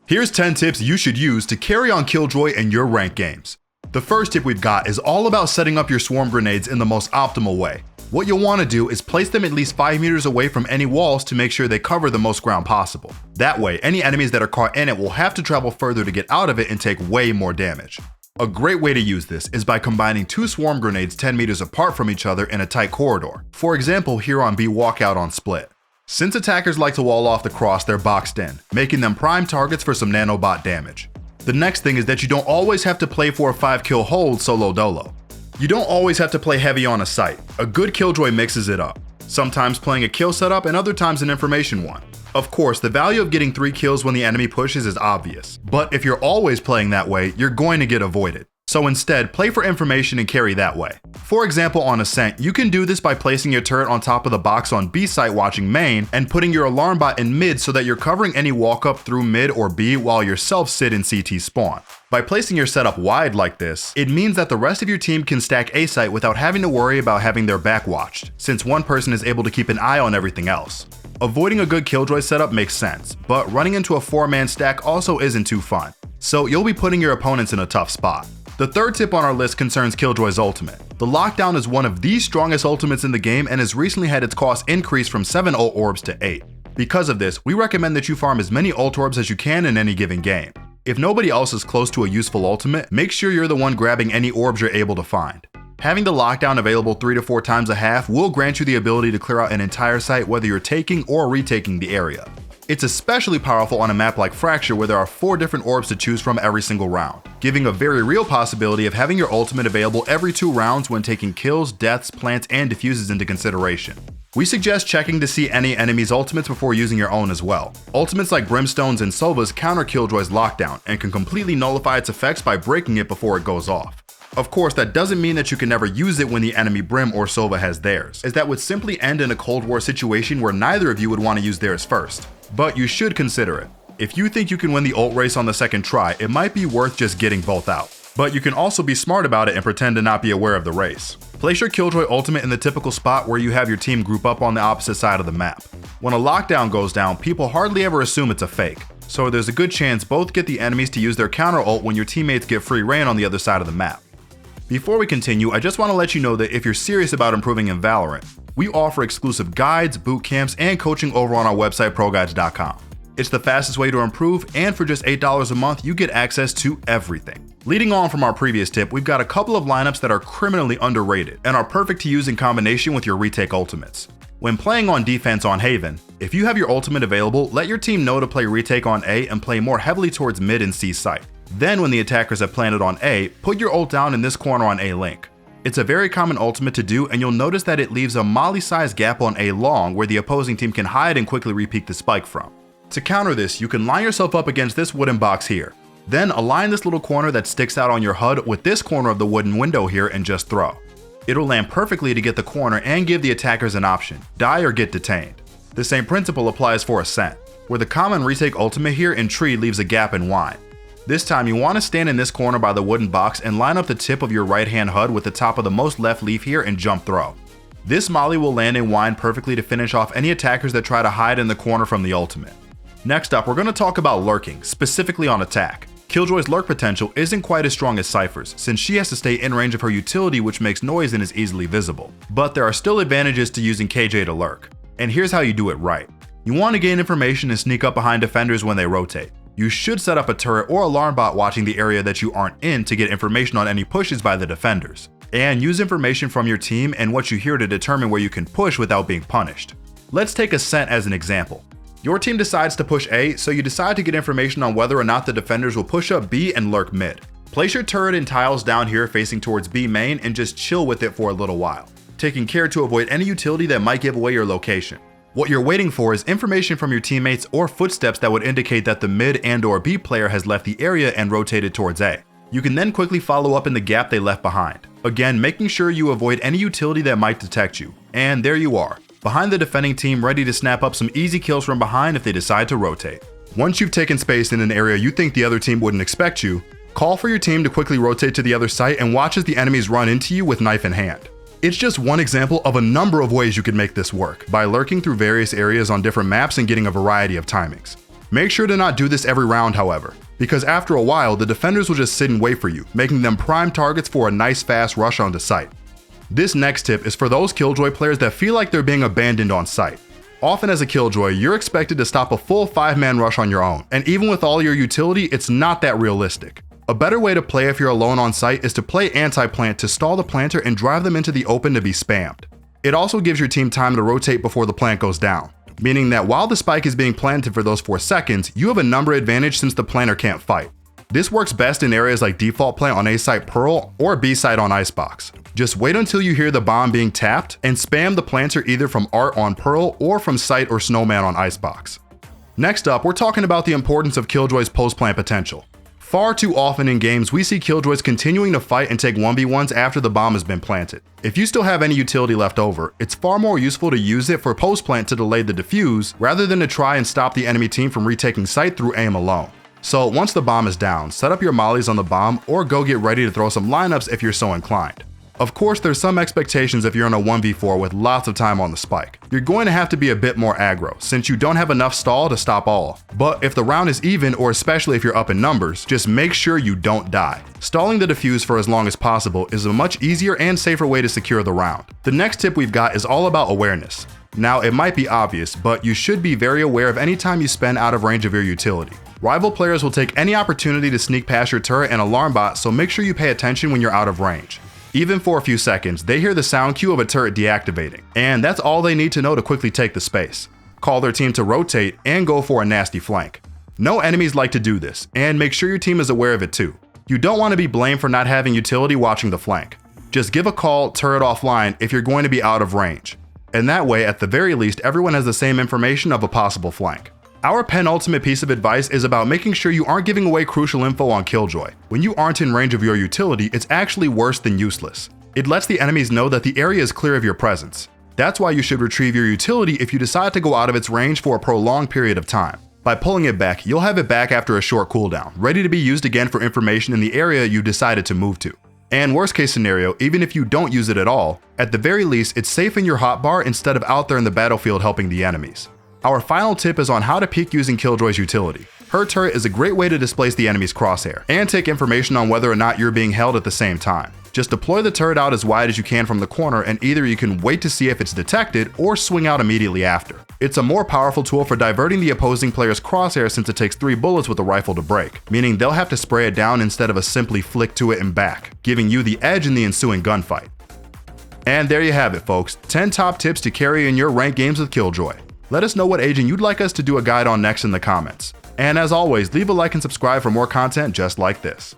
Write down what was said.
Here's 10 tips you should use to carry on Killjoy in your ranked games. The first tip we've got is all about setting up your swarm grenades in the most optimal way. What you'll want to do is place them at least 5 meters away from any walls to make sure they cover the most ground possible. That way, any enemies that are caught in it will have to travel further to get out of it and take way more damage. A great way to use this is by combining 2 swarm grenades 10 meters apart from each other in a tight corridor. For example, here on B walkout on split. Since attackers like to wall off the cross, they're boxed in, making them prime targets for some nanobot damage. The next thing is that you don't always have to play for a 5 kill hold solo dolo. You don't always have to play heavy on a site. A good Killjoy mixes it up, sometimes playing a kill setup and other times an information one. Of course, the value of getting 3 kills when the enemy pushes is obvious, but if you're always playing that way, you're going to get avoided. So instead, play for information and carry that way. For example, on Ascent, you can do this by placing your turret on top of the box on B site watching main and putting your alarm bot in mid so that you're covering any walk up through mid or B while yourself sit in CT spawn. By placing your setup wide like this, it means that the rest of your team can stack A site without having to worry about having their back watched, since one person is able to keep an eye on everything else. Avoiding a good Killjoy setup makes sense, but running into a 4-man stack also isn't too fun, so you'll be putting your opponents in a tough spot. The third tip on our list concerns Killjoy's ultimate. The lockdown is one of the strongest ultimates in the game and has recently had its cost increased from 7 ult orbs to 8. Because of this, we recommend that you farm as many ult orbs as you can in any given game. If nobody else is close to a useful ultimate, make sure you're the one grabbing any orbs you're able to find. Having the lockdown available 3 to 4 times a half will grant you the ability to clear out an entire site whether you're taking or retaking the area. It's especially powerful on a map like Fracture where there are 4 different orbs to choose from every single round, giving a very real possibility of having your ultimate available every 2 rounds when taking kills, deaths, plants, and defuses into consideration. We suggest checking to see any enemy's ultimates before using your own as well. Ultimates like Brimstone's and Sova's counter Killjoy's lockdown and can completely nullify its effects by breaking it before it goes off. Of course, that doesn't mean that you can never use it when the enemy Brim or Sova has theirs, as that would simply end in a Cold War situation where neither of you would want to use theirs first. But you should consider it. If you think you can win the ult race on the second try, it might be worth just getting both out. But you can also be smart about it and pretend to not be aware of the race. Place your Killjoy ultimate in the typical spot where you have your team group up on the opposite side of the map. When a lockdown goes down, people hardly ever assume it's a fake, so there's a good chance both get the enemies to use their counter ult when your teammates get free reign on the other side of the map. Before we continue, I just want to let you know that if you're serious about improving in Valorant, we offer exclusive guides, boot camps, and coaching over on our website ProGuides.com. It's the fastest way to improve, and for just $8 a month, you get access to everything. Leading on from our previous tip, we've got a couple of lineups that are criminally underrated and are perfect to use in combination with your retake ultimates. When playing on defense on Haven, if you have your ultimate available, let your team know to play retake on A and play more heavily towards mid and C site. Then when the attackers have planted on A, put your ult down in this corner on A link. It's a very common ultimate to do, and you'll notice that it leaves a molly-sized gap on A long where the opposing team can hide and quickly repeat the spike from. To counter this, you can line yourself up against this wooden box here. Then align this little corner that sticks out on your HUD with this corner of the wooden window here and just throw. It'll land perfectly to get the corner and give the attackers an option, die or get detained. The same principle applies for Ascent, where the common retake ultimate here in Tree leaves a gap in Wine. This time you want to stand in this corner by the wooden box and line up the tip of your right hand HUD with the top of the most left leaf here and jump throw. This molly will land in Wine perfectly to finish off any attackers that try to hide in the corner from the ultimate. Next up, we're going to talk about lurking, specifically on attack. Killjoy's lurk potential isn't quite as strong as Cypher's, since she has to stay in range of her utility which makes noise and is easily visible. But there are still advantages to using KJ to lurk, and here's how you do it right. You want to gain information and sneak up behind defenders when they rotate. You should set up a turret or alarm bot watching the area that you aren't in to get information on any pushes by the defenders. And use information from your team and what you hear to determine where you can push without being punished. Let's take Ascent as an example. Your team decides to push A, so you decide to get information on whether or not the defenders will push up B and lurk mid. Place your turret and tiles down here facing towards B main and just chill with it for a little while, taking care to avoid any utility that might give away your location. What you're waiting for is information from your teammates or footsteps that would indicate that the mid and or B player has left the area and rotated towards A. You can then quickly follow up in the gap they left behind, again making sure you avoid any utility that might detect you. And there you are, behind the defending team, ready to snap up some easy kills from behind if they decide to rotate. Once you've taken space in an area you think the other team wouldn't expect you, call for your team to quickly rotate to the other site and watch as the enemies run into you with knife in hand. It's just one example of a number of ways you could make this work, by lurking through various areas on different maps and getting a variety of timings. Make sure to not do this every round, however, because after a while, the defenders will just sit and wait for you, making them prime targets for a nice fast rush onto site. This next tip is for those Killjoy players that feel like they're being abandoned on site. Often as a Killjoy, you're expected to stop a full 5-man rush on your own, and even with all your utility, it's not that realistic. A better way to play if you're alone on site is to play anti-plant to stall the planter and drive them into the open to be spammed. It also gives your team time to rotate before the plant goes down, meaning that while the spike is being planted for those 4 seconds, you have a number advantage since the planter can't fight. This works best in areas like default plant on A site Pearl or B site on Icebox. Just wait until you hear the bomb being tapped and spam the planter either from Art on Pearl or from Site or Snowman on Icebox. Next up, we're talking about the importance of Killjoy's post-plant potential. Far too often in games, we see Killjoys continuing to fight and take 1v1s after the bomb has been planted. If you still have any utility left over, it's far more useful to use it for post-plant to delay the defuse rather than to try and stop the enemy team from retaking site through aim alone. So once the bomb is down, set up your mollies on the bomb or go get ready to throw some lineups if you're so inclined. Of course, there's some expectations if you're in a 1v4 with lots of time on the spike. You're going to have to be a bit more aggro, since you don't have enough stall to stop all. But if the round is even, or especially if you're up in numbers, just make sure you don't die. Stalling the defuse for as long as possible is a much easier and safer way to secure the round. The next tip we've got is all about awareness. Now, it might be obvious, but you should be very aware of any time you spend out of range of your utility. Rival players will take any opportunity to sneak past your turret and alarm bot, so make sure you pay attention when you're out of range. Even for a few seconds, they hear the sound cue of a turret deactivating, and that's all they need to know to quickly take the space. Call their team to rotate and go for a nasty flank. No enemies like to do this, and make sure your team is aware of it too. You don't want to be blamed for not having utility watching the flank. Just give a call, turret offline if you're going to be out of range. And that way, at the very least, everyone has the same information of a possible flank. Our penultimate piece of advice is about making sure you aren't giving away crucial info on Killjoy. When you aren't in range of your utility, it's actually worse than useless. It lets the enemies know that the area is clear of your presence. That's why you should retrieve your utility if you decide to go out of its range for a prolonged period of time. By pulling it back, you'll have it back after a short cooldown, ready to be used again for information in the area you decided to move to. And worst case scenario, even if you don't use it at all, at the very least, it's safe in your hotbar instead of out there in the battlefield helping the enemies. Our final tip is on how to peek using Killjoy's utility. Her turret is a great way to displace the enemy's crosshair, and take information on whether or not you're being held at the same time. Just deploy the turret out as wide as you can from the corner, and either you can wait to see if it's detected, or swing out immediately after. It's a more powerful tool for diverting the opposing player's crosshair since it takes 3 bullets with a rifle to break, meaning they'll have to spray it down instead of a simply flick to it and back, giving you the edge in the ensuing gunfight. And there you have it, folks, 10 top tips to carry in your ranked games with Killjoy. Let us know what agent you'd like us to do a guide on next in the comments. And as always, leave a like and subscribe for more content just like this.